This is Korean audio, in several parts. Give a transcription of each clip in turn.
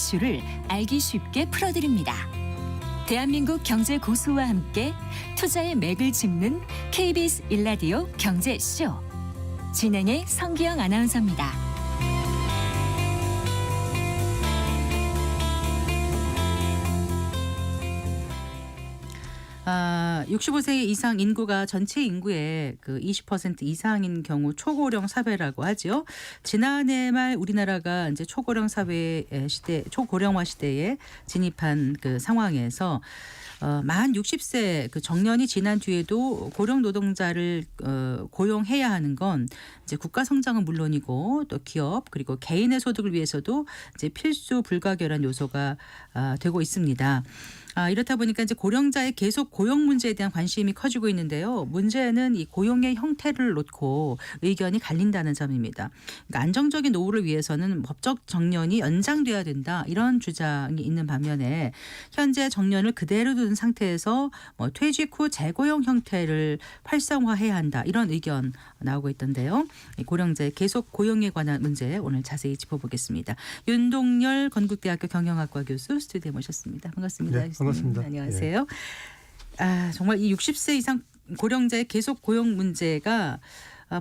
이슈를 알기 쉽게 풀어드립니다. 대한민국 경제 고수와 함께 투자의 맥을 짚는 KBS 1라디오 경제쇼. 진행의 성기영 아나운서입니다. 65세 이상 인구가 전체 인구의 그 20% 이상인 경우 초고령 사회라고 하죠. 지난해 말 우리나라가 이제 초고령 사회 시대, 초고령화 시대에 진입한 그 상황에서 만 60세 그 정년이 지난 뒤에도 고령 노동자를 고용해야 하는 건 이제 국가 성장은 물론이고 또 기업 그리고 개인의 소득을 위해서도 이제 필수 불가결한 요소가 되고 있습니다. 이렇다 보니까 이제 고령자의 계속 고용 문제에 대한 관심이 커지고 있는데요. 문제는 이 고용의 형태를 놓고 의견이 갈린다는 점입니다. 그러니까 안정적인 노후를 위해서는 법적 정년이 연장돼야 된다 이런 주장이 있는 반면에 현재 정년을 그대로 둔 상태에서 퇴직 후 재고용 형태를 활성화해야 한다 이런 의견 나오고 있던데요. 고령자의 계속 고용에 관한 문제 오늘 자세히 짚어보겠습니다. 윤동열 건국대학교 경영학과 교수 스튜디오에 모셨습니다. 반갑습니다. 네, 반갑습니다. 안녕하세요. 정말 이 60세 이상 고령자의 계속 고용 문제가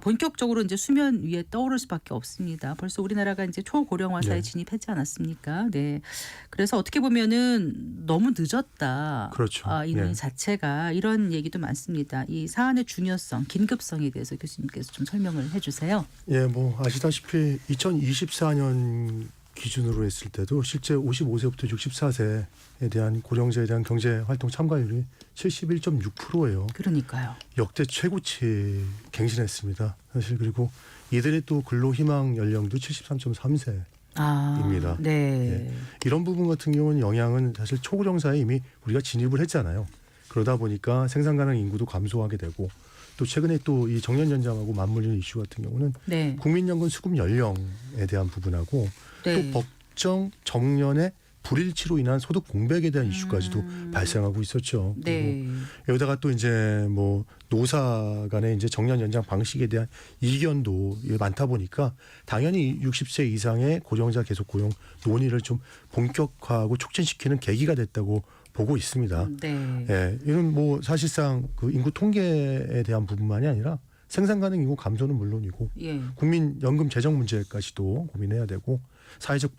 본격적으로 이제 수면 위에 떠오를 수밖에 없습니다. 벌써 우리나라가 이제 초고령화 사회에 진입했지 않았습니까? 네. 그래서 어떻게 보면은 너무 늦었다. 그렇죠. 이 논의 자체가 이런 얘기도 많습니다. 이 사안의 중요성, 긴급성에 대해서 교수님께서 좀 설명을 해주세요. 예, 뭐 아시다시피 2024년 기준으로 했을 때도 실제 55세부터 64세에 대한 고령자에 대한 경제활동 참가율이 71.6%예요. 그러니까요. 역대 최고치 갱신했습니다. 사실 그리고 이들의 또 근로희망 연령도 73.3세입니다. 네. 예. 이런 부분 같은 경우는 영향은 사실 초고령사에 이미 우리가 진입을 했잖아요. 그러다 보니까 생산 가능 인구도 감소하게 되고 또 최근에 또 이 정년 연장하고 맞물리는 이슈 같은 경우는 네. 국민연금 수급 연령에 대한 부분하고 네. 또 법정 정년의 불일치로 인한 소득 공백에 대한 이슈까지도 발생하고 있었죠. 네. 여기다가 또 이제 뭐 노사 간의 이제 정년 연장 방식에 대한 이견도 많다 보니까 당연히 60세 이상의 고령자 계속 고용 논의를 좀 본격화하고 촉진시키는 계기가 됐다고 보고 있습니다. 네. 예, 이런 뭐 사실상 그 인구 통계에 대한 부분만이 아니라 생산 가능 인구 감소는 물론이고 예. 국민연금 재정 문제까지도 고민해야 되고 사회적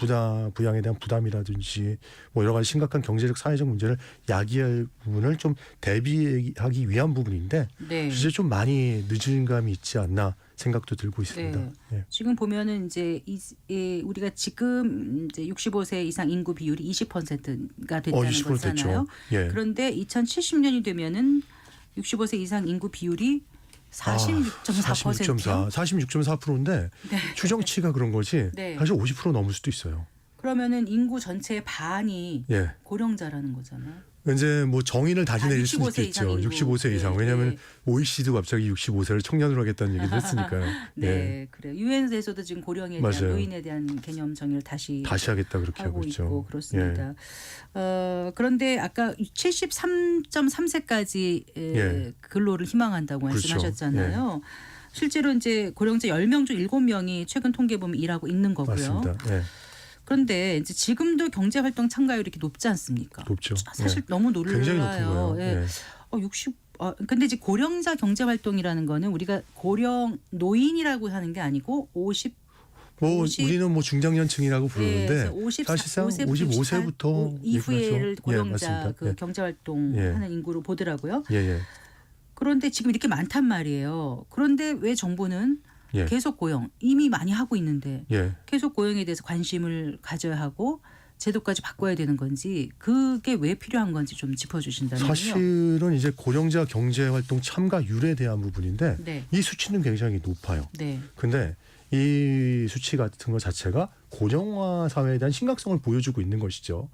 부양에 대한 부담이라든지 뭐 여러 가지 심각한 경제적 사회적 문제를 야기할 부분을 좀 대비하기 위한 부분인데 네. 실제 좀 많이 늦은 감이 있지 않나 생각도 들고 있습니다. 네. 예. 지금 보면은 이제 우리가 지금 이제 65세 이상 인구 비율이 20%가 됐다는 20% 거잖아요. 됐죠. 예. 그런데 2070년이 되면은 65세 이상 인구 비율이 46.4%요. 46.4%인데 네. 추정치가 그런 거지 네. 사실 50% 넘을 수도 있어요. 그러면은 인구 전체의 반이 예. 고령자라는 거잖아요. 이제 뭐 정의를 다시 내릴 수도 65세 있겠죠. 이상 65세 인구. 이상. 네, 왜냐하면 네. OECD도 갑자기 65세를 청년으로 하겠다는 얘기를 했으니까요. 네, 예. 그래요. 유엔에서도 지금 고령에 대한 맞아요. 노인에 대한 개념 정의를 다시 하겠다 그렇게 하고 있죠. 있고 그렇습니다. 그런데 아까 73.3세까지 예. 근로를 희망한다고 그렇죠. 말씀하셨잖아요. 실제로 이제 고령자 10명 중 7명이 최근 통계 보면 일하고 있는 거고요. 맞습니다. 예. 그런데 이제 지금도 경제 활동 참가율이 이렇게 높지 않습니까? 높죠. 사실 예. 너무 놀라요. 굉장히 높은 거예요. 예. 예. 60 근데 이제 고령자 경제 활동이라는 거는 우리가 고령 노인이라고 하는 게 아니고 50 우리는 뭐 중장년층이라고 부르는데 54, 사실상 55세부터 55세부터 이후에를 고령자 맞습니다. 그 예. 경제 활동하는 인구로 보더라고요. 예. 그런데 지금 이렇게 많단 말이에요. 그런데 왜 정부는 예. 계속 고용 이미 많이 하고 있는데 예. 계속 고용에 대해서 관심을 가져야 하고 제도까지 바꿔야 되는 건지 그게 왜 필요한 건지 좀 짚어주신다면요. 사실은 이제 고령자 경제활동 참가율에 대한 부분인데 네. 이 수치는 굉장히 높아요. 네. 근데 이 수치 같은 것 자체가 고령화 사회에 대한 심각성을 보여주고 있는 것이죠.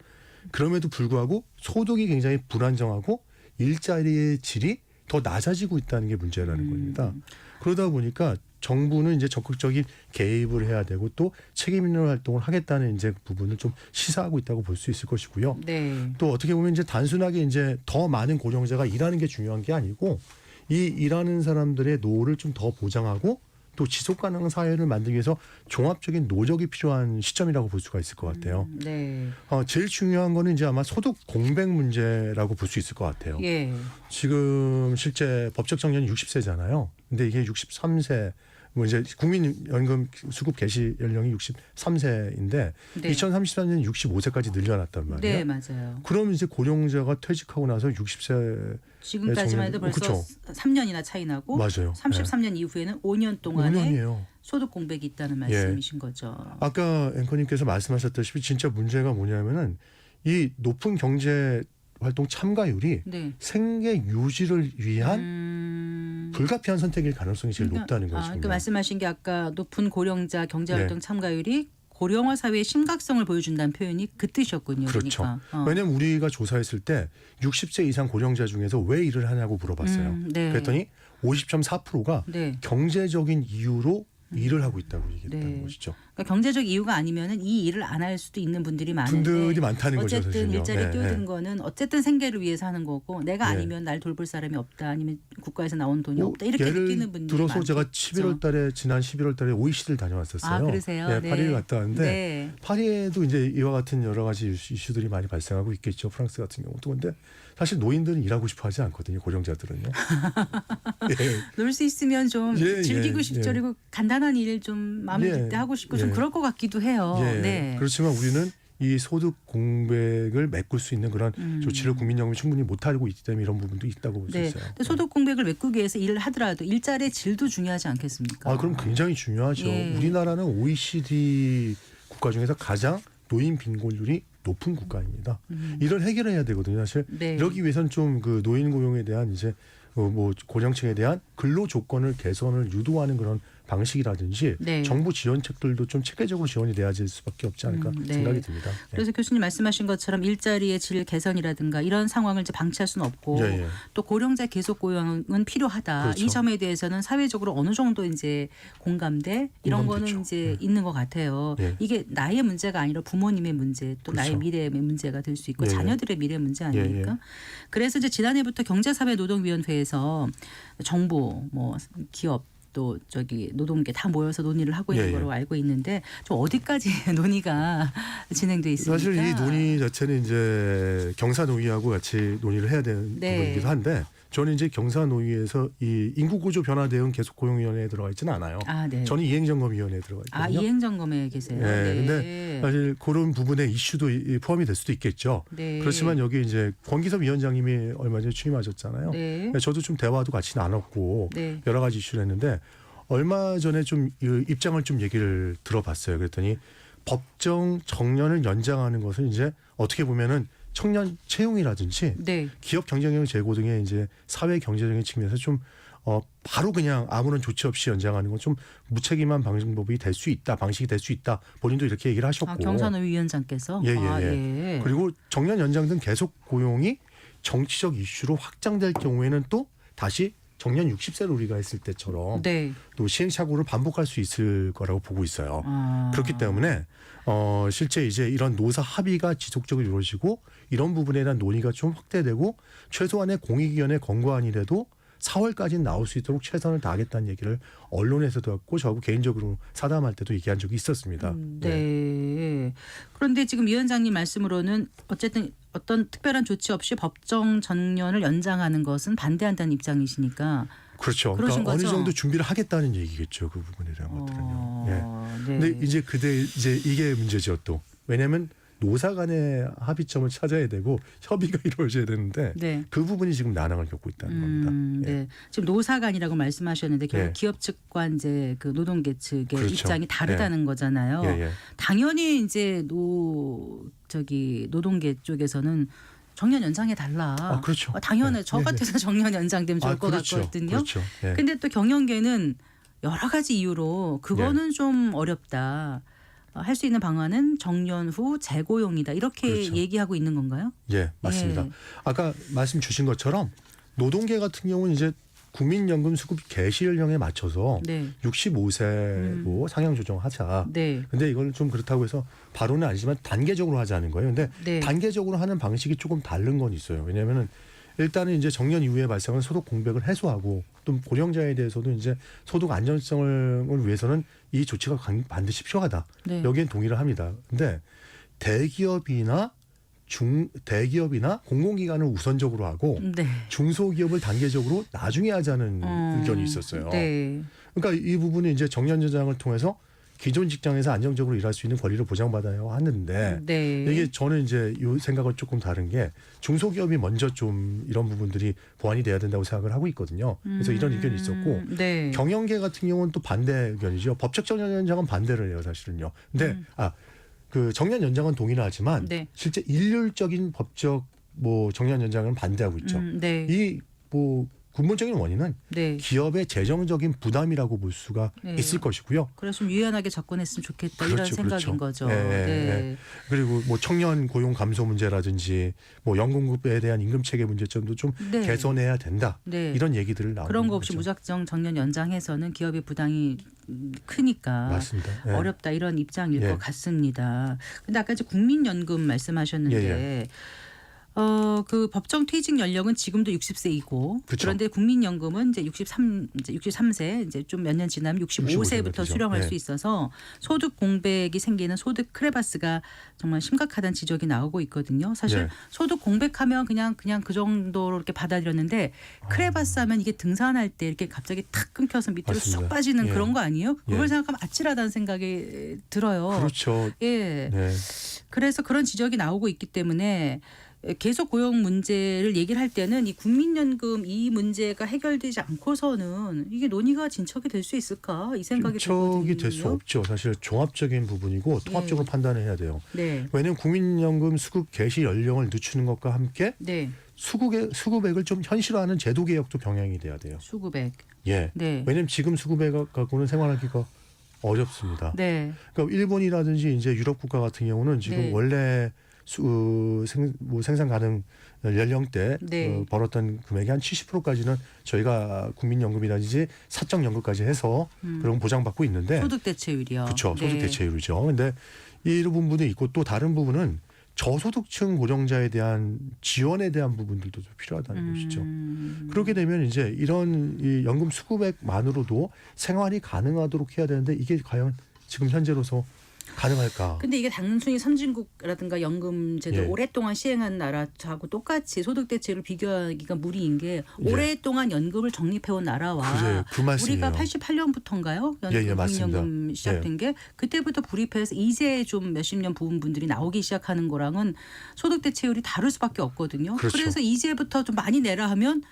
그럼에도 불구하고 소득이 굉장히 불안정하고 일자리의 질이 더 낮아지고 있다는 게 문제라는 겁니다. 그러다 보니까 정부는 이제 적극적인 개입을 해야 되고 또 책임 있는 활동을 하겠다는 이제 부분을 좀 시사하고 있다고 볼 수 있을 것이고요. 네. 또 어떻게 보면 이제 단순하게 이제 더 많은 고령자가 일하는 게 중요한 게 아니고 이 일하는 사람들의 노후를 좀 더 보장하고 또 지속 가능한 사회를 만들기 위해서 종합적인 노력이 필요한 시점이라고 볼 수가 있을 것 같아요. 네. 제일 중요한 거는 이제 아마 소득 공백 문제라고 볼 수 있을 것 같아요. 예. 지금 실제 법적 정년이 60세잖아요. 근데 이게 63세 뭐 이제 국민연금 수급 개시 연령이 63세인데 네. 2033년 65세까지 늘려놨단 말이에요. 네, 맞아요. 그럼 이제 고령자가 퇴직하고 나서 60세 지금까지만 해도 벌써 그렇죠. 3년이나 차이 나고 맞아요. 33년 이후에는 5년 동안에 5년이에요. 소득 공백이 있다는 말씀이신 거죠. 아까 앵커님께서 말씀하셨다시피 진짜 문제가 뭐냐면은 이 높은 경제 활동 참가율이 네. 생계 유지를 위한 불가피한 선택일 가능성이 제일 높다는 거죠. 그러니까 말씀하신 게 아까 높은 고령자 경제활동 네. 참가율이 고령화 사회의 심각성을 보여준다는 표현이 그 뜻이었군요. 그렇죠. 그러니까. 왜냐하면 우리가 조사했을 때 60세 이상 고령자 중에서 왜 일을 하냐고 물어봤어요. 네. 그랬더니 50.4%가 네. 경제적인 이유로 일을 하고 있다고 얘기했다는 네. 것이죠. 그러니까 경제적 이유가 아니면은 이 일을 안 할 수도 있는 분들이 많은데 분들이 많다는 거죠, 어쨌든 사실요. 일자리 네, 뛰어든 네. 거는 어쨌든 생계를 위해서 하는 거고 내가 네. 아니면 날 돌볼 사람이 없다 아니면 국가에서 나온 돈이 없다 이렇게 예를 느끼는 분들이 들어서 많죠. 제가 11월 달에 지난 11월 달에 OECD를 다녀왔었어요. 아, 그러세요? 네, 네. 파리를 갔다 왔는데 네. 파리에도 이제 이와 같은 여러 가지 이슈들이 많이 발생하고 있겠죠. 프랑스 같은 경우도. 근데 사실 노인들은 일하고 싶어 하지 않거든요. 고령자들은요. 예. 놀 수 있으면 좀 예, 즐기고 예, 싶죠. 예. 그리고 간단한 일 좀 마음에 예, 들 때 하고 싶고 좀 예. 그럴 것 같기도 해요. 예. 네. 그렇지만 우리는 이 소득 공백을 메꿀 수 있는 그런 조치를 국민연금이 충분히 못하고 있기 때문에 이런 부분도 있다고 볼 수 네. 있어요. 근데 소득 공백을 메꾸기 위해서 일을 하더라도 일자리의 질도 중요하지 않겠습니까? 그럼 굉장히 중요하죠. 예. 우리나라는 OECD 국가 중에서 가장 노인 빈곤율이 높은 국가입니다. 이걸 해결해야 되거든요. 사실 네. 이러기 위해서는 좀 그 노인 고용에 대한 이제 뭐 고령층에 대한 근로 조건을 개선을 유도하는 그런 방식이라든지 네. 정부 지원책들도 좀 체계적으로 지원이 돼야 될 수밖에 없지 않을까 네. 생각이 듭니다. 예. 그래서 교수님 말씀하신 것처럼 일자리의 질 개선이라든가 이런 상황을 이제 방치할 수는 없고 예, 예. 또 고령자 계속 고용은 필요하다. 그렇죠. 이 점에 대해서는 사회적으로 어느 정도 이제 공감대 이런 공감되죠. 거는 이제 있는 것 같아요. 예. 이게 나의 문제가 아니라 부모님의 문제 또 나의 그렇죠. 미래의 문제가 될 수 있고 예, 예. 자녀들의 미래 문제 아닙니까? 예, 예. 그래서 이제 지난해부터 경제사회노동위원회에서 정부 뭐 기업 또 저기 노동계 다 모여서 논의를 하고 있는 예, 예. 걸로 알고 있는데 좀 어디까지 논의가 진행돼 있습니까? 사실 이 논의 자체는 이제 경사노위하고 같이 논의를 해야 되는 네. 부분이기도 한데 저는 이제 경사노위에서 이 인구구조 변화 대응 계속고용위원회에 들어가 있지는 않아요. 아, 네. 저는 이행점검위원회에 들어가 아, 있거든요. 이행점검에 계세요. 네, 근데 사실 그런 부분에 이슈도 포함이 될 수도 있겠죠. 네. 그렇지만 여기 이제 권기섭 위원장님이 얼마 전에 취임하셨잖아요. 네. 저도 좀 대화도 같이 나눴고 네. 여러 가지 이슈를 했는데 얼마 전에 좀 이 입장을 좀 얘기를 들어봤어요. 그랬더니 법정 정년을 연장하는 것은 이제 어떻게 보면은 청년 채용이라든지 네. 기업 경쟁력 제고 등의 이제 사회 경제적인 측면에서 좀 바로 그냥 아무런 조치 없이 연장하는 건 좀 무책임한 방법이 될 수 있다, 방식이 될 수 있다. 본인도 이렇게 얘기를 하셨고. 아, 경산노 위원장께서 예, 예, 아, 예. 예. 그리고 정년 연장 등 계속 고용이 정치적 이슈로 확장될 경우에는 또 다시 정년 60세를 우리가 했을 때처럼 네. 또 시행착오를 반복할 수 있을 거라고 보고 있어요. 아. 그렇기 때문에 실제 이제 이런 노사 합의가 지속적으로 이루어지고 이런 부분에 대한 논의가 좀 확대되고 최소한의 공익위원회 권고안이라도 4월까지는 나올 수 있도록 최선을 다하겠다는 얘기를 언론에서도 했고 저하고 개인적으로 사담할 때도 얘기한 적이 있었습니다. 네. 그런데 지금 위원장님 말씀으로는 어쨌든 어떤 특별한 조치 없이 법정 정년을 연장하는 것은 반대한다는 입장이시니까. 그렇죠. 그러신 그러니까 어느 거죠? 정도 준비를 하겠다는 얘기겠죠. 그 부분에 대한 것들은요. 예. 네. 근데 이제 이게 문제죠 또. 왜냐하면 노사 간의 합의점을 찾아야 되고 협의가 이루어져야 되는데 네. 그 부분이 지금 난항을 겪고 있다는 겁니다. 예. 네. 지금 노사간이라고 말씀하셨는데 결국 예. 기업 측과 이제 그 노동계 측의 그렇죠. 입장이 다르다는 거잖아요. 예, 예. 당연히 이제 노동계 쪽에서는 정년 연장해 달라. 아, 그렇죠. 당연해. 네. 저 네, 같아서 정년 연장되면 좋을 것 그렇죠. 같거든요. 그렇죠. 예. 근데 또 경영계는 여러 가지 이유로 그거는 좀 어렵다. 할 수 있는 방안은 정년 후 재고용이다. 이렇게 그렇죠. 얘기하고 있는 건가요? 예, 맞습니다. 예. 아까 말씀 주신 것처럼 노동계 같은 경우는 이제 국민연금 수급 개시 연령에 맞춰서 네. 65세로 상향 조정하자. 네. 근데 이걸 좀 그렇다고 해서 바로는 아니지만 단계적으로 하자는 거예요. 근데 네. 단계적으로 하는 방식이 조금 다른 건 있어요. 왜냐하면은 일단은 이제 정년 이후에 발생한 소득 공백을 해소하고 또 고령자에 대해서도 이제 소득 안정성을 위해서는 이 조치가 반드시 필요하다. 네. 여기엔 동의를 합니다. 근데 대기업이나 공공기관을 우선적으로 하고 네. 중소기업을 단계적으로 나중에 하자는 의견이 있었어요. 네. 그러니까 이 부분이 이제 정년 연장을 통해서 기존 직장에서 안정적으로 일할 수 있는 권리를 보장받아야 하는데 네. 이게 저는 이제 이 생각은 조금 다른 게 중소기업이 먼저 좀 이런 부분들이 보완이 돼야 된다고 생각을 하고 있거든요. 그래서 이런 의견이 있었고 네. 경영계 같은 경우는 또 반대 의견이죠. 법적 정년 연장은 반대를 해요, 사실은요. 근데 그 정년 연장은 동의를 하지만 네. 실제 일률적인 법적 뭐 정년 연장은 반대하고 있죠. 네. 이 뭐 근본적인 원인은 네. 기업의 재정적인 부담이라고 볼 수가 네. 있을 것이고요. 그래서 좀 유연하게 접근했으면 좋겠다 이런 그렇죠, 생각인 그렇죠. 거죠. 예, 네. 예. 그리고 뭐 청년 고용 감소 문제라든지 뭐 연금급에 대한 임금 체계 문제점도 좀 네. 개선해야 된다. 네. 이런 얘기들을 나오는 그런 거 없이 거죠. 무작정 정년 연장해서는 기업의 부담이 크니까 맞습니다. 예. 어렵다 이런 입장일 예. 것 같습니다. 근데 아까 이제 국민연금 말씀하셨는데 예, 그 법정 퇴직 연령은 지금도 60세이고 그쵸. 그런데 국민연금은 이제 63세 이제 좀 몇 년 지나면 65세부터 65세가 수령할 되죠. 수 있어서 소득 공백이 생기는 소득 크레바스가 정말 심각하다는 지적이 나오고 있거든요. 사실 네. 소득 공백하면 그냥 그 정도로 이렇게 받아들였는데 크레바스 하면 이게 등산할 때 이렇게 갑자기 탁 끊겨서 밑으로 맞습니다. 쑥 빠지는 예. 그런 거 아니에요? 그걸 예. 생각하면 아찔하다는 생각이 들어요. 그렇죠. 예. 네. 그래서 그런 지적이 나오고 있기 때문에 계속 고용 문제를 얘기를 할 때는 이 국민연금 이 문제가 해결되지 않고서는 이게 논의가 진척이 될 수 있을까 이 생각이 들거든요. 진척이 될 수 없죠. 사실 종합적인 부분이고 통합적으로 판단을 해야 돼요. 네, 왜냐하면 국민연금 수급 개시 연령을 늦추는 것과 함께 네, 수급액을 좀 현실화하는 제도 개혁도 병행이 돼야 돼요. 수급액. 예. 네, 왜냐하면 지금 수급액 갖고는 생활하기가 어렵습니다. 네, 그러니까 일본이라든지 이제 유럽 국가 같은 경우는 지금 네. 원래 생산 가능 연령대 네. 벌었던 금액이 한 70%까지는 저희가 국민연금이라든지 사적연금까지 해서 그런 보장받고 있는데 소득 대체율이요. 그렇죠. 네. 소득 대체율이죠. 근데 이 부분도 있고 또 다른 부분은 저소득층 고령자에 대한 지원에 대한 부분들도 좀 필요하다는 것이죠. 그렇게 되면 이제 이런 이 연금 수급액만으로도 생활이 가능하도록 해야 되는데 이게 과연 지금 현재로서 가능할까? 근데 이게 단순히 선진국이라든가 연금제도 예. 오랫동안 시행한 나라하고 똑같이 소득 대체를 비교하기가 무리인 게 오랫동안 연금을 적립해온 나라와 그래, 그 말씀이에요. 우리가 88년부터인가요? 예, 맞습니다. 국민연금 시작된 게 그때부터 불입해서 이제 좀 몇십 년 부은 분들이 나오기 시작하는 거랑은 소득 대체율이 다를 수밖에 없거든요. 그렇죠. 그래서 이제부터 좀 많이 내라 하면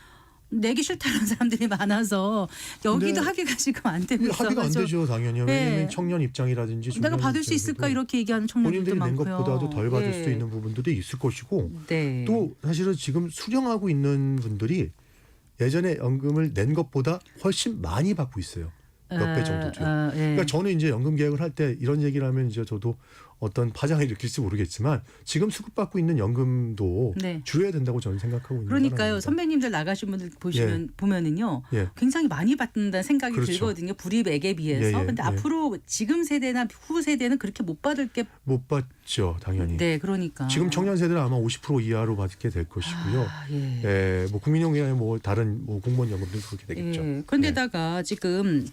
내기 싫다는 사람들이 많아서 여기도 근데 합의가 지금 안 되고 있어서 합의가 안 되죠, 당연히. 네. 왜냐하면 청년 입장이라든지 내가 중년 받을 수 있을까 입장에서도 이렇게 얘기하는 청년들도 본인들이 낸 많고요. 것보다도 덜 받을 예. 수도 있는 부분들이 있을 것이고 네. 또 사실은 지금 수령하고 있는 분들이 예전에 연금을 낸 것보다 훨씬 많이 받고 있어요. 몇 배 정도죠. 예. 그러니까 저는 이제 연금 개혁을 할 때 이런 얘기를 하면 이제 저도 어떤 파장을 일으킬지 모르겠지만 지금 수급받고 있는 연금도 네. 줄여야 된다고 저는 생각하고 있는 그러니까요. 사람입니다. 선배님들 나가신 분들 보면은요. 예. 굉장히 많이 받는다는 생각이 그렇죠. 들거든요. 불이익에 비해서. 예, 예, 근데 예. 앞으로 지금 세대나 후 세대는 그렇게 못 받을 게 못 받죠, 당연히. 네, 그러니까. 지금 청년 세대는 아마 50% 이하로 받게 될 것이고요. 아, 예. 예, 뭐 국민연금이나 뭐 다른 뭐 공무원 연금도 그렇게 되겠죠. 예. 그런데다가 지금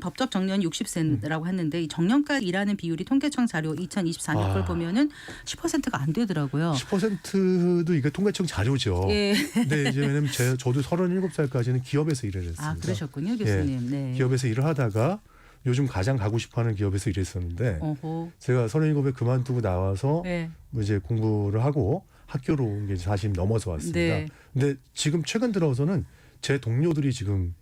법적 정년이 60세라고 했는데 이 정년까지 일하는 비율이 통계청 자료 2024년 걸 보면은 10%가 안 되더라고요. 10%도 이게 통계청 자료죠. 예. 근데 이제 왜냐면 저도 37살까지는 기업에서 일을 했습니다. 아, 그러셨군요, 교수님. 네. 기업에서 일을 하다가 요즘 가장 가고 싶어하는 기업에서 일했었는데 어허. 제가 37에 그만두고 나와서 네. 뭐 이제 공부를 하고 학교로 온 게 40 넘어서 왔습니다. 네. 근데 지금 최근 들어서는 제 동료들이 지금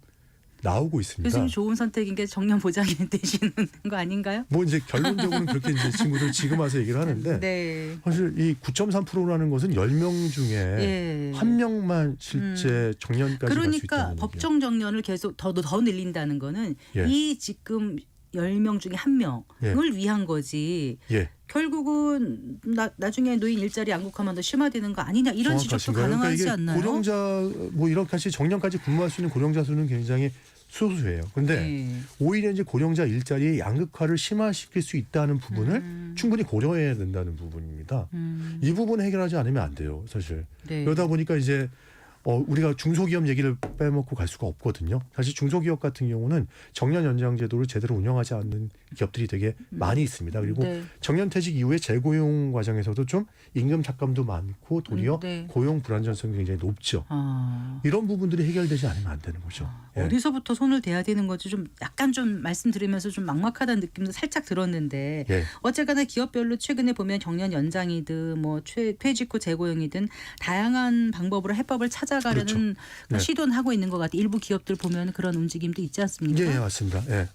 나오고 있습니다. 교수님 좋은 선택인 게 정년 보장이 되시는 거 아닌가요? 뭐 이제 결론적으로는 그렇게 이제 친구들 지금 와서 얘기를 하는데 네. 사실 이 9.3%라는 것은 10명 중에 예. 한 명만 실제 정년까지 갈 수 그러니까 있다는 법정 정년을 계속 더 늘린다는 거는 예. 이 지금 10명 중에 한 명을 예. 위한 거지. 예. 결국은 나중에 노인 일자리 양극화만 더 심화되는 거 아니냐 이런 지적도 정확하신가요? 가능하지 그러니까 이게 않나요? 고령자 뭐 이렇게 정년까지 근무할 수 있는 고령자 수는 굉장히 소수예요. 그런데 네. 오히려 이제 고령자 일자리의 양극화를 심화시킬 수 있다는 부분을 충분히 고려해야 된다는 부분입니다. 이 부분 해결하지 않으면 안 돼요, 사실. 네. 그러다 보니까 이제 우리가 중소기업 얘기를 빼먹고 갈 수가 없거든요. 사실 중소기업 같은 경우는 정년 연장 제도를 제대로 운영하지 않는 기업들이 되게 많이 있습니다. 그리고 네. 정년퇴직 이후에 재고용 과정에서도 좀 임금 삭감도 많고 도리어 네. 고용 불안정성이 굉장히 높죠. 이런 부분들이 해결되지 않으면 안 되는 거죠. 예. 어디서부터 손을 대야 되는 건지 좀 약간 좀 말씀드리면서 좀 막막하다는 느낌도 살짝 들었는데 예. 어쨌거나 기업별로 최근에 보면 정년 연장이든 뭐 퇴직 후 재고용이든 다양한 방법으로 해법을 찾아가려는 그렇죠. 네. 시도는 하고 있는 것 같아요. 일부 기업들 보면 그런 움직임도 있지 않습니까? 예, 맞습니다. 예.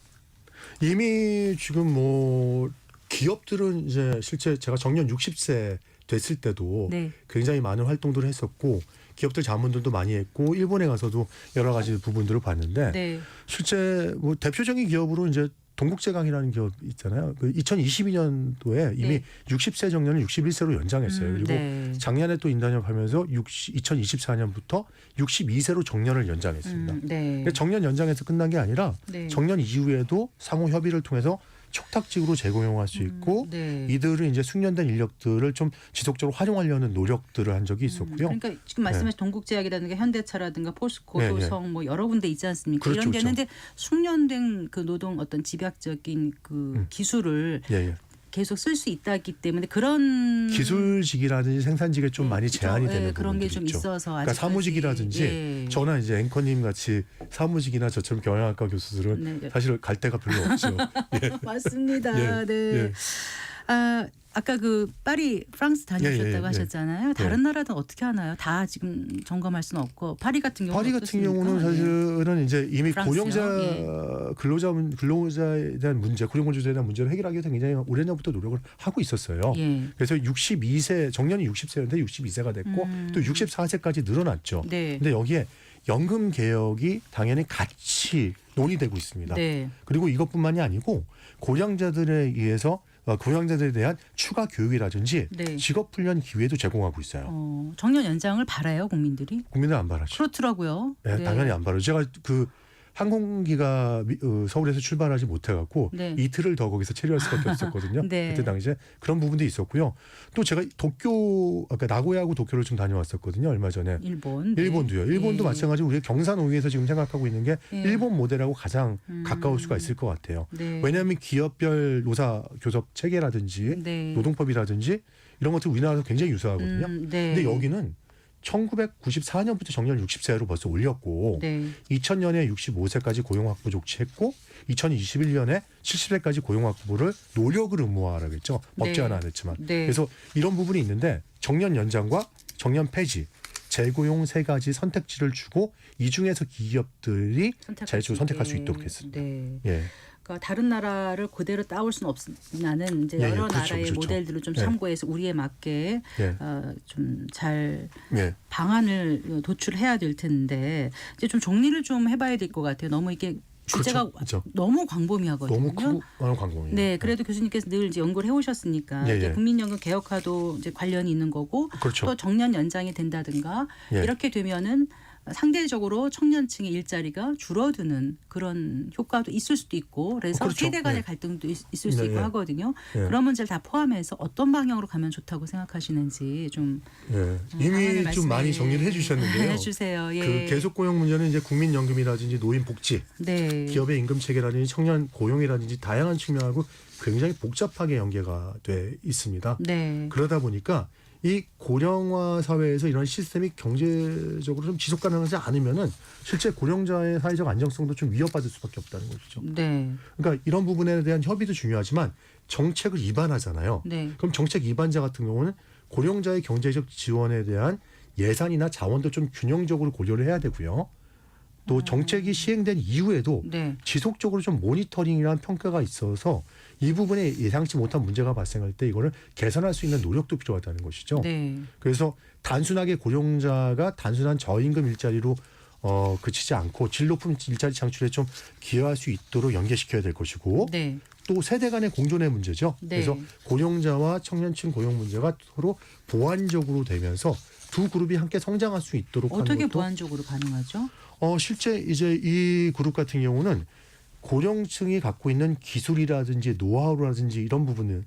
이미 지금 뭐 기업들은 이제 실제 제가 정년 60세 됐을 때도 네. 굉장히 많은 활동들을 했었고 기업들 자문들도 많이 했고 일본에 가서도 여러 가지 부분들을 봤는데 네. 실제 뭐 대표적인 기업으로 이제 동국제강이라는 기업 있잖아요. 그 2022년도에 이미 네. 60세 정년을 61세로 연장했어요. 그리고 네. 작년에 또 인단협하면서 2024년부터 62세로 정년을 연장했습니다. 네. 정년 연장에서 끝난 게 아니라 네. 정년 이후에도 상호 협의를 통해서 척탁직으로 재고용할 수 있고 네. 이들을 이제 숙련된 인력들을 좀 지속적으로 활용하려는 노력들을 한 적이 있었고요. 그러니까 지금 말씀하신 동국제약이라든가 현대차라든가 포스코, 네, 도성 뭐 여러 군데 있지 않습니까? 그렇죠, 이런 그렇죠. 데는데 숙련된 그 노동 어떤 집약적인 그 기술을 예, 예. 계속 쓸 수 있다기 때문에 그런 기술직이라든지 생산직에 좀 많이 그죠? 제한이 되는 그런 게 부분들이 좀 있죠. 있어서 그러니까 아직까지. 사무직이라든지 예. 저나 이제 앵커님 같이 사무직이나 저처럼 경영학과 교수들은 네. 사실 갈 데가 별로 없죠. 예. 맞습니다. 예, 네. 예. 아까 그 파리 프랑스 다녀오셨다고 예, 예, 예. 하셨잖아요. 다른 나라는 어떻게 하나요? 다 지금 점검할 수는 없고 파리 같은 경우는 파리 같은 어떻습니까? 경우는 사실은 이제 이미 프랑스요? 고령자 근로자에 대한 문제, 고령근로자에 대한 문제를 해결하기 위해서 굉장히 오래전부터 노력을 하고 있었어요. 예. 그래서 62세 정년이 60세였는데 62세가 됐고 또 64세까지 늘어났죠. 네. 근데 여기에 연금 개혁이 당연히 같이 논의되고 있습니다. 네. 그리고 이것뿐만이 아니고 고령자들에 의해서 고령자들에 대한 추가 교육이라든지 네. 직업 훈련 기회도 제공하고 있어요. 정년 연장을 바라요 국민들이? 국민들 안 바라죠. 그렇더라고요. 네, 당연히 안 바라죠. 제가 그 항공기가 서울에서 출발하지 못해갖고 네. 이틀을 더 거기서 체류할 수밖에 없었거든요. 네. 그때 당시에 그런 부분도 있었고요. 또 제가 도쿄 아까 나고야하고 도쿄를 좀 다녀왔었거든요. 얼마 전에. 일본. 네. 일본도요. 일본도 예. 마찬가지로 우리가 경산오유에서 지금 생각하고 있는 게 예. 일본 모델하고 가장 가까울 수가 있을 것 같아요. 네. 왜냐하면 기업별 노사 교섭 체계라든지 네. 노동법이라든지 이런 것들 우리나라에서 굉장히 유사하거든요. 네. 근데 여기는 1994년부터 정년 60세로 벌써 올렸고 네. 2000년에 65세까지 고용 확보 조치했고 2021년에 70세까지 고용 확보를 노력을 의무화하라고 했죠. 법 네. 제한 안 했지만. 네. 그래서 이런 부분이 있는데 정년 연장과 정년 폐지, 재고용 세 가지 선택지를 주고 이 중에서 기업들이 자율적으로 선택할 수 있도록 했습니다. 네. 예. 그러니까 다른 나라를 그대로 따올 수는 없나는 이제 예, 예, 여러 그렇죠, 나라의 그렇죠. 모델들을 좀 예. 참고해서 우리에 맞게 예. 좀 잘 예. 방안을 도출해야 될 텐데 이제 좀 정리를 좀 해봐야 될 것 같아요. 너무 이게 주제가 그렇죠. 너무 광범위하거든요. 너무 크고 많은 광범위예요. 네, 그래도 교수님께서 늘 이제 연구를 해오셨으니까 예, 이제 예. 국민연금 개혁화도 이제 관련이 있는 거고 그렇죠. 또 정년 연장이 된다든가 예. 이렇게 되면은 상대적으로 청년층의 일자리가 줄어드는 그런 효과도 있을 수도 있고 그래서 그렇죠. 세대 간의 예. 갈등도 있을 수 네, 있고 예. 하거든요. 예. 그런 문제를 다 포함해서 어떤 방향으로 가면 좋다고 생각하시는지 좀 예. 방안을 이미 좀 많이 말씀해 정리를 해주셨는데요. 해주세요. 예. 그 계속 고용 문제는 이제 국민연금이라든지 노인 복지, 네. 기업의 임금 체계라든지 청년 고용이라든지 다양한 측면하고 굉장히 복잡하게 연계가 돼 있습니다. 네. 그러다 보니까 이 고령화 사회에서 이런 시스템이 경제적으로 좀 지속 가능하지 않으면은 실제 고령자의 사회적 안정성도 좀 위협받을 수밖에 없다는 것이죠. 네. 그러니까 이런 부분에 대한 협의도 중요하지만 정책을 위반하잖아요. 네. 그럼 정책 위반자 같은 경우는 고령자의 경제적 지원에 대한 예산이나 자원도 좀 균형적으로 고려를 해야 되고요. 또 정책이 시행된 이후에도 네. 지속적으로 좀 모니터링이라는 평가가 있어서 이 부분에 예상치 못한 문제가 발생할 때 이거를 개선할 수 있는 노력도 필요하다는 것이죠. 네. 그래서 단순하게 고령자가 단순한 저임금 일자리로 그치지 않고 질 높은 일자리 창출에 좀 기여할 수 있도록 연계시켜야 될 것이고 네. 또 세대 간의 공존의 문제죠. 네. 그래서 고령자와 청년층 고용 문제가 서로 보완적으로 되면서 두 그룹이 함께 성장할 수 있도록 하는 어떻게 것도 보완적으로 가능하죠? 실제 이제 이 그룹 같은 경우는 고령층이 갖고 있는 기술이라든지 노하우라든지 이런 부분을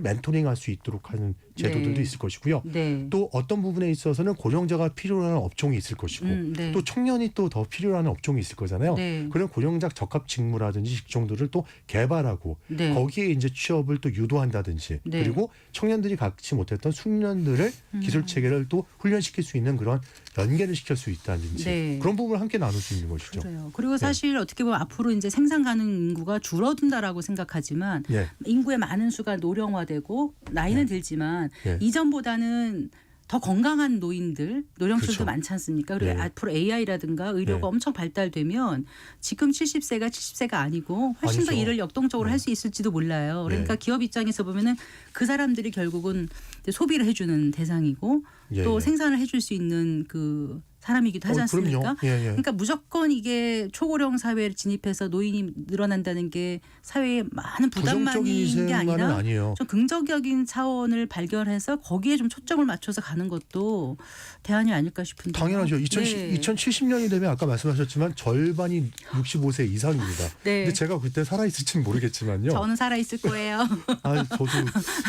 멘토링할 수 있도록 하는 제도들도 네. 있을 것이고요. 네. 또 어떤 부분에 있어서는 고령자가 필요로 하는 업종이 있을 것이고 네. 또 청년이 또 더 필요로 하는 업종이 있을 거잖아요. 네. 그런 고령자 적합 직무라든지 직종들을 또 개발하고 네. 거기에 이제 취업을 또 유도한다든지 네. 그리고 청년들이 갖지 못했던 숙련들을 기술 체계를 또 훈련시킬 수 있는 그런 연계를 시킬 수 있다든지 네. 그런 부분을 함께 나눌 수 있는 것이죠. 그래요. 그리고 사실 어떻게 보면 앞으로 이제 생산 가능 인구가 줄어든다라고 생각하지만 예. 인구의 많은 수가 노령화되고 나이는 들지만 예. 이전보다는 더 건강한 노인들, 노령층도 그렇죠. 많지 않습니까? 그리고 네. 앞으로 AI라든가 의료가 네. 엄청 발달되면 지금 70세가 아니고 훨씬 더 아니죠. 일을 역동적으로 네. 할 수 있을지도 몰라요. 그러니까 네. 기업 입장에서 보면은 그 사람들이 결국은 이제 소비를 해주는 대상이고 예, 또 예. 생산을 해줄 수 있는 그 사람이기도 하지 않습니까? 그럼요. 예, 예. 그러니까 무조건 이게 초고령 사회에 진입해서 노인이 늘어난다는 게 사회에 많은 부담만인 부정적인 게 생각은 아니라 아니에요. 좀 긍정적인 차원을 발견해서 거기에 좀 초점을 맞춰서 가는 것도 대안이 아닐까 싶은데. 당연하죠. 네. 2070년이 되면 아까 말씀하셨지만 절반이 65세 이상입니다. 네. 근데 제가 그때 살아있을지는 모르겠지만요. 저는 살아 있을 거예요. 저도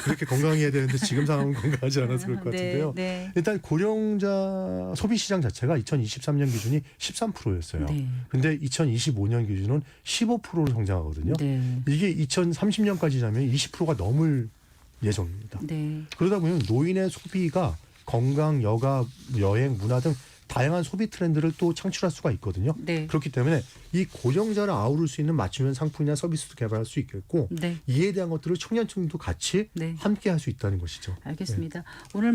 그렇게 건강해야 되는데 지금 상황은 건강하지 않아서 그럴 것 같은데요. 네. 일단 고령자 소비 시장 자체가 2023년 기준이 13%였어요. 네. 근데 2025년 기준은 15%로 성장하거든요. 네. 이게 2030년까지 되면 20%가 넘을 예정입니다. 네. 그러다 보면 노인의 소비가 건강, 여가, 여행, 문화 등 다양한 소비 트렌드를 또 창출할 수가 있거든요. 네. 그렇기 때문에 이 고령자를 아우를 수 있는 맞춤형 상품이나 서비스도 개발할 수 있겠고 네. 이에 대한 것들을 청년층도 같이 네. 함께 할 수 있다는 것이죠. 알겠습니다. 오늘